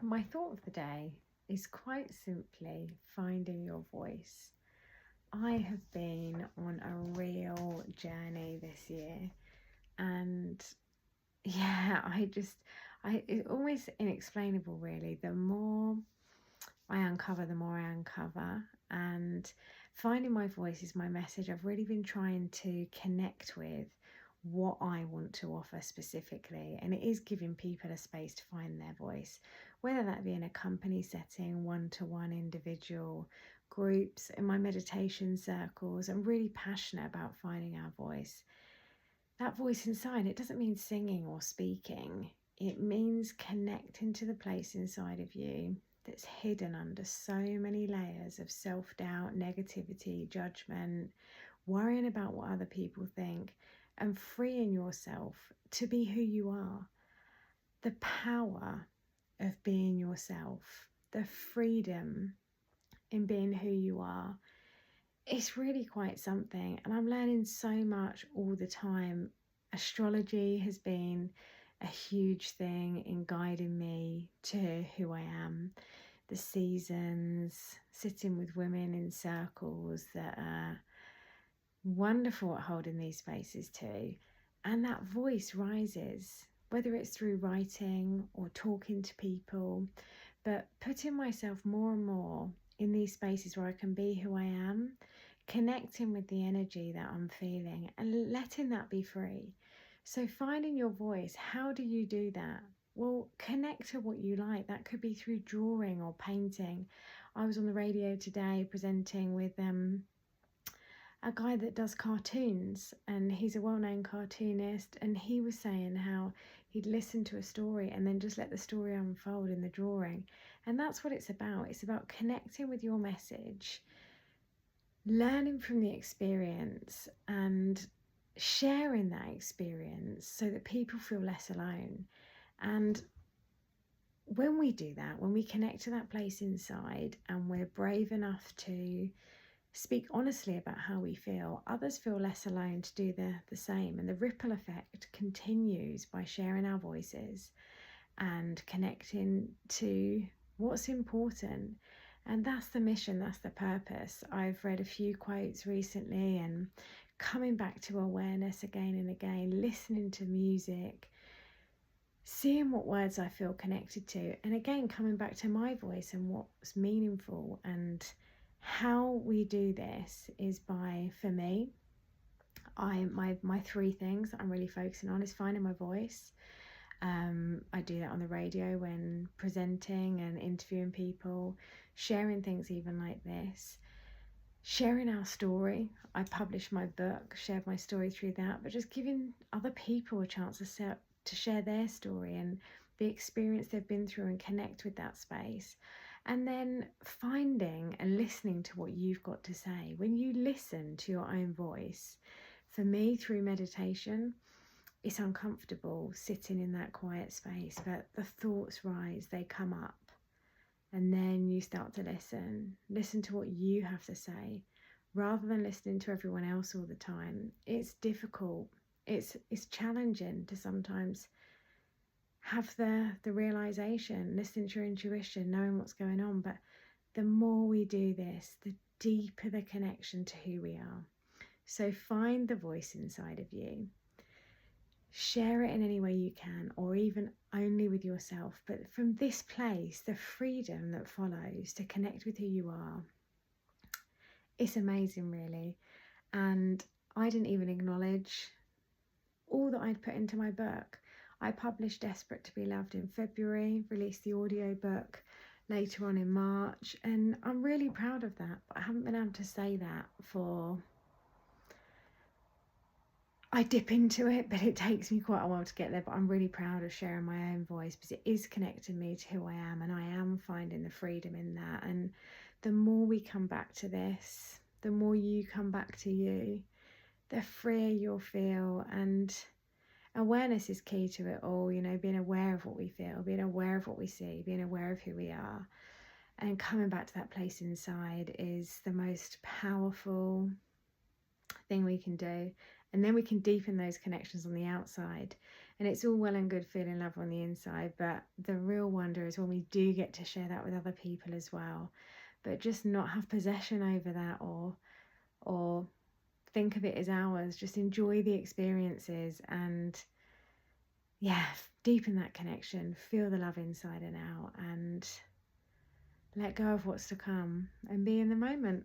My thought of the day is quite simply finding your voice. I have been on a real journey this year, and yeah, it's almost inexplainable, really. The more I uncover, the more I uncover, and finding my voice is my message. I've really been trying to connect with what I want to offer specifically, and it is giving people a space to find their voice, whether that be in a company setting, one-to-one, individual, groups, in my meditation circles. I'm really passionate about finding our voice. That voice inside, it doesn't mean singing or speaking. It means connecting to the place inside of you that's hidden under so many layers of self-doubt, negativity, judgment, worrying about what other people think, and freeing yourself to be who you are. The power of being yourself, the freedom in being who you are, it's really quite something. And I'm learning so much all the time. Astrology has been a huge thing in guiding me to who I am. The seasons, sitting with women in circles that are wonderful at holding these spaces too. And that voice rises, whether it's through writing or talking to people, but putting myself more and more in these spaces where I can be who I am, connecting with the energy that I'm feeling and letting that be free. So finding your voice, how do you do that? Well, connect to what you like. That could be through drawing or painting. I was on the radio today presenting with a guy that does cartoons, and he's a well-known cartoonist, and he was saying how he'd listen to a story and then just let the story unfold in the drawing. And that's what it's about. It's about connecting with your message, learning from the experience, and sharing that experience so that people feel less alone. And when we do that, when we connect to that place inside and we're brave enough to speak honestly about how we feel, others feel less alone to do the same. And the ripple effect continues by sharing our voices and connecting to what's important. And that's the mission, that's the purpose. I've read a few quotes recently and coming back to awareness again and again, listening to music, seeing what words I feel connected to, and again coming back to my voice and what's meaningful. And how we do this is by, for me, my three things that I'm really focusing on is finding my voice. I do that on the radio when presenting and interviewing people, sharing things even like this, sharing our story. I published my book, shared my story through that, but just giving other people a chance to share their story and the experience they've been through and connect with that space. And then finding and listening to what you've got to say. When you listen to your own voice, for me, through meditation, it's uncomfortable sitting in that quiet space, but the thoughts rise, they come up, and then you start to listen to what you have to say rather than listening to everyone else all the time. It's difficult, it's challenging to sometimes have the realization, listening to your intuition, knowing what's going on. But the more we do this, the deeper the connection to who we are. So find the voice inside of you, share it in any way you can, or even only with yourself. But from this place, the freedom that follows to connect with who you are, it's amazing, really. And I didn't even acknowledge all that I'd put into my book. I published Desperate to Be Loved in February, released the audiobook later on in March, and I'm really proud of that. But I haven't been able to say that I dip into it, but it takes me quite a while to get there. But I'm really proud of sharing my own voice because it is connecting me to who I am, and I am finding the freedom in that. And the more we come back to this, the more you come back to you, the freer you'll feel. And awareness is key to it all, being aware of what we feel, being aware of what we see, being aware of who we are. And coming back to that place inside is the most powerful thing we can do. And then we can deepen those connections on the outside. And it's all well and good feeling love on the inside, but the real wonder is when we do get to share that with other people as well. But just not have possession over that, or think of it as ours. Just enjoy the experiences and deepen that connection, feel the love inside and out, and let go of what's to come and be in the moment.